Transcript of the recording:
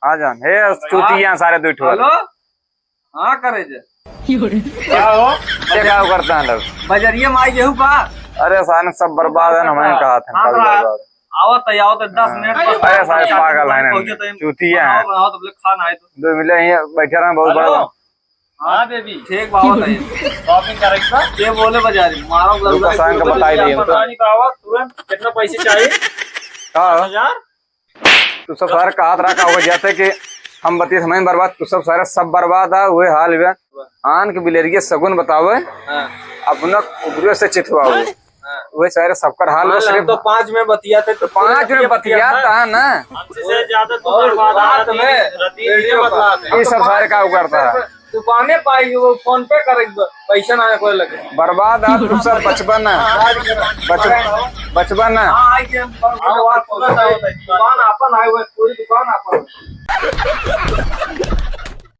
आ जान हे चूतिया सारे दुठ हेलो हाँ करे जे क्या हो क्या करता है लोग बजरिया माई गेहूं का। अरे सारे सब बर्बाद है ना मैंने कहा था कल बर्बाद आवत 10 मिनट अरे सारे पागल है चूतिया है बनाओ तो खाना है तो दो मिले यहाँ बैठे रहे बहुत बड़ा हाँ बेबी ठीक बात है शॉपिंग करेगा ये बोले बाजारी मारो रुका सांग का बताई दिए तुरंत कितना पैसे चाहिए हाँ 1000 तू सब सारे कहा रखा होगा जैसे कि हम बती समय बर्बाद तू सब सारे सब बर्बाद है हुए हाल में आन के बिलेरिये सगुन बतावे अपना उबरे से चितवावे वे सारे सबकर हाल में सिर्फ तो 5 में बतिया थे तो 5 में बतिया था ना हमसे ज्यादा तो बर्बाद में ये सब सारे का करता है दुकाने पाई वो फोन पे करेंगे पैसा ना कोई लगे बर्बाद है तू सब बचपन बचपन दुकान अपन आए हुए पूरी दुकान अपन